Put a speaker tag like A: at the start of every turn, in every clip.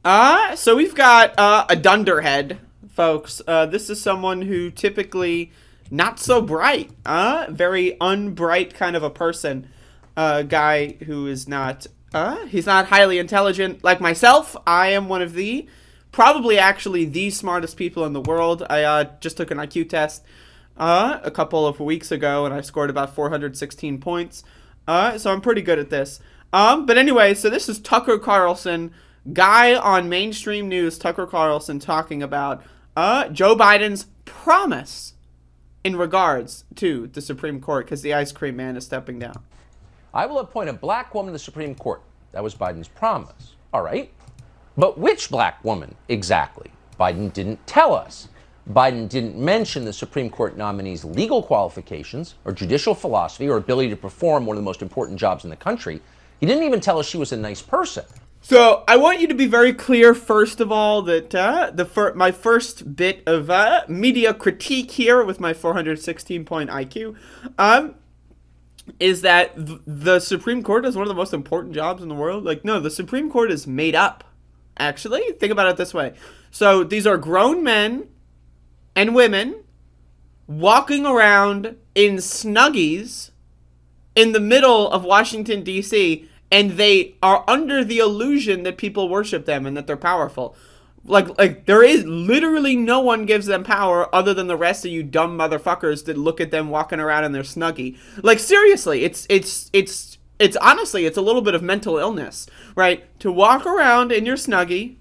A: So we've got a dunderhead, folks. This is someone who typically not so bright, very unbright kind of a person. Guy who is not, he's not highly intelligent like myself. I am one of the, probably actually the smartest people in the world. I just took an IQ test a couple of weeks ago, and I scored about 416 points. So I'm pretty good at this. But anyway, so this is Tucker Carlson, guy on mainstream news, Tucker Carlson, talking about Joe Biden's promise in regards to the Supreme Court, because the ice cream man is stepping down.
B: I will appoint a black woman to the Supreme Court. That was Biden's promise. All right. But which black woman exactly? Biden didn't tell us. Biden didn't mention the Supreme Court nominee's legal qualifications or judicial philosophy or ability to perform one of the most important jobs in the country. He didn't even tell us she was a nice person.
A: So I want you to be very clear, first of all, that my first bit of media critique here with my 416-point IQ is that the Supreme Court is one of the most important jobs in the world. Like, no, the Supreme Court is made up, actually. Think about it this way. So these are grown men and women walking around in Snuggies in the middle of Washington, D.C., and they are under the illusion that people worship them and that they're powerful. Like there is literally no one gives them power other than the rest of you dumb motherfuckers that look at them walking around in their Snuggie. Like, seriously, it's honestly, it's a little bit of mental illness, right? To walk around in your Snuggie,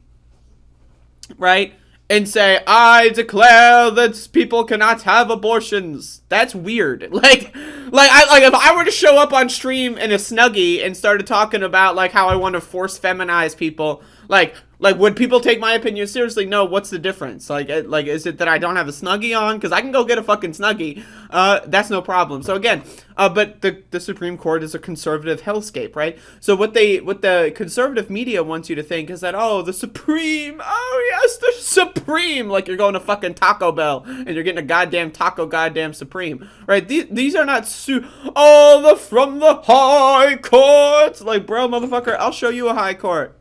A: right? And say, I declare that people cannot have abortions. That's weird. Like if I were to show up on stream in a Snuggie and started talking about like how I want to force feminize people, like would people take my opinion seriously? No. What's the difference? Like is it that I don't have a Snuggie on? Because I can go get a fucking Snuggie. That's no problem. So again, but the Supreme Court is a conservative hellscape, right? So what the conservative media wants you to think is that, oh, the Supreme, oh yes, the Supreme, like you're going to fucking Taco Bell and you're getting a goddamn taco goddamn Supreme, right? These are not from the high court. Like, bro, motherfucker, I'll show you a high court.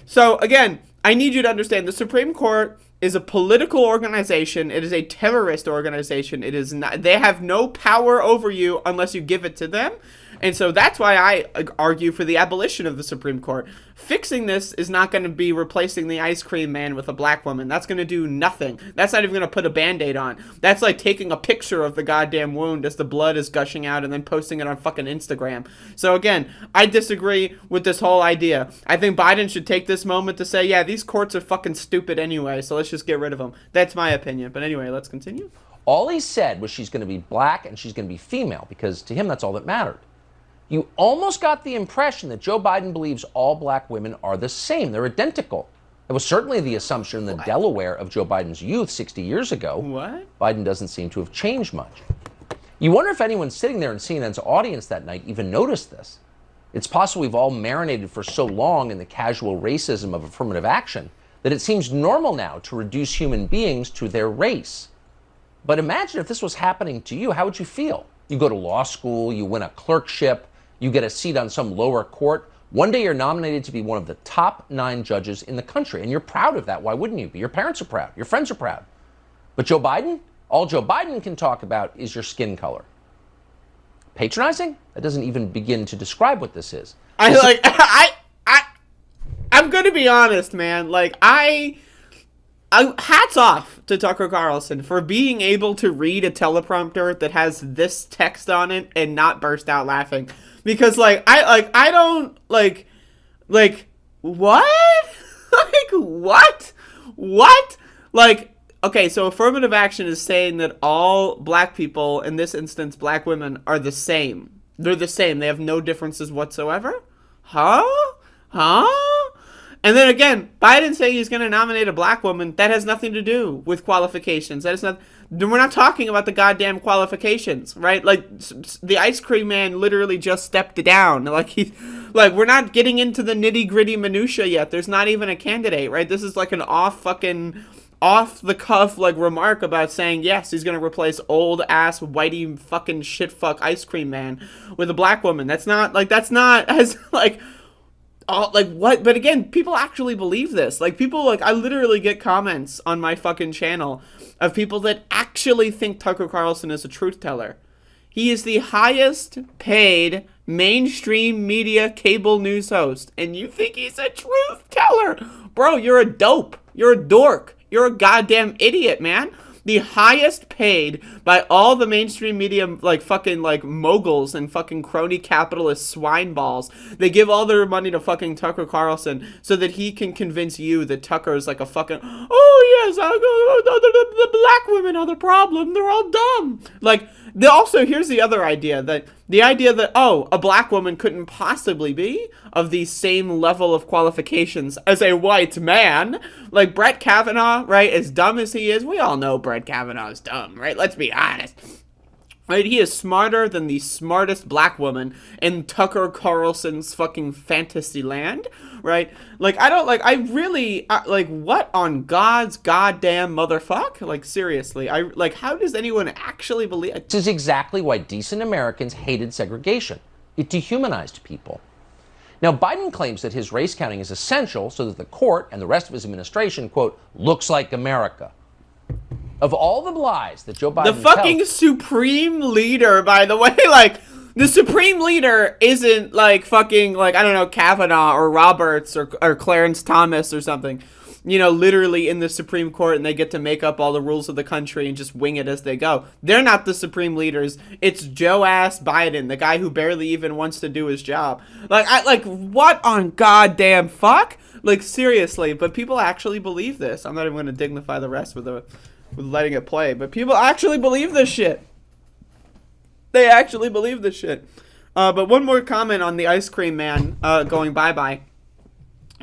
A: So, again, I need you to understand the Supreme Court is a political organization. It is a terrorist organization. It is not, they have no power over you unless you give it to them. And so that's why I argue for the abolition of the Supreme Court. Fixing this is not going to be replacing the ice cream man with a black woman. That's going to do nothing. That's not even going to put a Band-Aid on. That's like taking a picture of the goddamn wound as the blood is gushing out and then posting it on fucking Instagram. So again, I disagree with this whole idea. I think Biden should take this moment to say, yeah, these courts are fucking stupid anyway, so let's just get rid of them. That's my opinion. But anyway, let's continue.
B: All he said was she's going to be black and she's going to be female, because to him that's all that mattered. You almost got the impression that Joe Biden believes all black women are the same. They're identical. It was certainly the assumption in the Delaware of Joe Biden's youth 60 years ago.
A: What?
B: Biden doesn't seem to have changed much. You wonder if anyone sitting there in CNN's audience that night even noticed this. It's possible we've all marinated for so long in the casual racism of affirmative action that it seems normal now to reduce human beings to their race. But imagine if this was happening to you, how would you feel? You go to law school, you win a clerkship, you get a seat on some lower court. One day you're nominated to be one of the top 9 judges in the country, and you're proud of that. Why wouldn't you be? Your parents are proud. Your friends are proud. But Joe Biden? All Joe Biden can talk about is your skin color. Patronizing? That doesn't even begin to describe what this is.
A: I'm going to be honest, man. Like, hats off to Tucker Carlson for being able to read a teleprompter that has this text on it and not burst out laughing. Because, what? What? Like, okay, so affirmative action is saying that all black people, in this instance, black women, are the same. They're the same. They have no differences whatsoever? Huh? And then again, Biden saying he's going to nominate a black woman, that has nothing to do with qualifications. That is not. We're not talking about the goddamn qualifications, right? Like, the ice cream man literally just stepped down. Like, we're not getting into the nitty gritty minutia yet. There's not even a candidate, right? This is like an off the cuff like remark about saying yes, he's gonna replace old ass whitey fucking shit fuck ice cream man with a black woman. That's not as like. all, like, what? But again, people actually believe this. Like, people, like, I literally get comments on my fucking channel of people that actually think Tucker Carlson is a truth teller. He is the highest paid mainstream media cable news host, and you think he's a truth teller? Bro, you're a dope. You're a dork. You're a goddamn idiot, man. The highest paid by all the mainstream media, like, fucking, like, moguls and fucking crony capitalist swine balls. They give all their money to fucking Tucker Carlson so that he can convince you that Tucker is like a fucking, oh, yes, the black women are the problem. They're all dumb. Like, also, here's the other idea, that the idea that, oh, a black woman couldn't possibly be of the same level of qualifications as a white man. Like, Brett Kavanaugh, right, as dumb as he is, we all know Brett Kavanaugh is dumb, right? Let's be honest. Right, he is smarter than the smartest black woman in Tucker Carlson's fucking fantasy land, right? Like, I don't, like, I really, like, what on God's goddamn motherfuck? Like, seriously, like, how does anyone actually believe?
B: This is exactly why decent Americans hated segregation. It dehumanized people. Now, Biden claims that his race counting is essential so that the court and the rest of his administration, quote, looks like America. Of all the lies that Joe Biden
A: the fucking supreme leader, by the way, like, the supreme leader isn't, like, fucking, like, I don't know, Kavanaugh or Roberts or Clarence Thomas or something, you know, literally in the Supreme Court, and they get to make up all the rules of the country and just wing it as they go. They're not the supreme leaders. It's Joe-ass Biden, the guy who barely even wants to do his job. Like, what on goddamn fuck? Like, seriously, but people actually believe this. I'm not even going to dignify the rest with letting it play, but people actually believe this shit. They actually believe this shit. But one more comment on the ice cream man going bye-bye.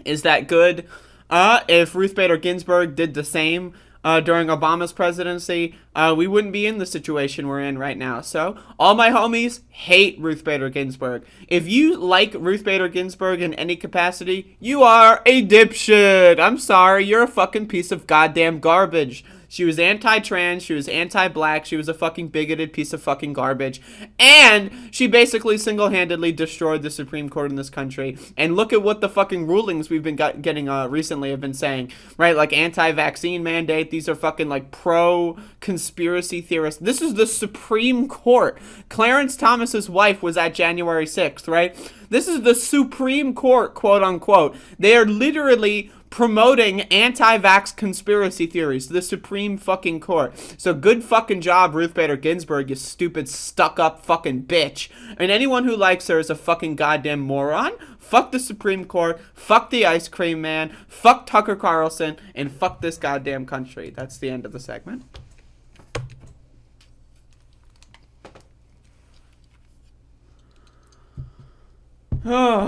A: Is that good? If Ruth Bader Ginsburg did the same during Obama's presidency, we wouldn't be in the situation we're in right now. So, all my homies hate Ruth Bader Ginsburg. If you like Ruth Bader Ginsburg in any capacity, you are a dipshit. I'm sorry, you're a fucking piece of goddamn garbage. She was anti-trans, she was anti-black, she was a fucking bigoted piece of fucking garbage, and she basically single-handedly destroyed the Supreme Court in this country. And look at what the fucking rulings we've been getting recently have been saying, right? Like anti-vaccine mandate, these are fucking like pro-conspiracy theorists. This is the Supreme Court. Clarence Thomas's wife was at January 6th, right? This is the Supreme Court, quote unquote. They are literally promoting anti-vax conspiracy theories, the Supreme fucking Court. So good fucking job, Ruth Bader Ginsburg, you stupid stuck-up fucking bitch. And anyone who likes her is a fucking goddamn moron. Fuck the Supreme Court, fuck the ice cream man, fuck Tucker Carlson, and fuck this goddamn country. That's the end of the segment. Oh.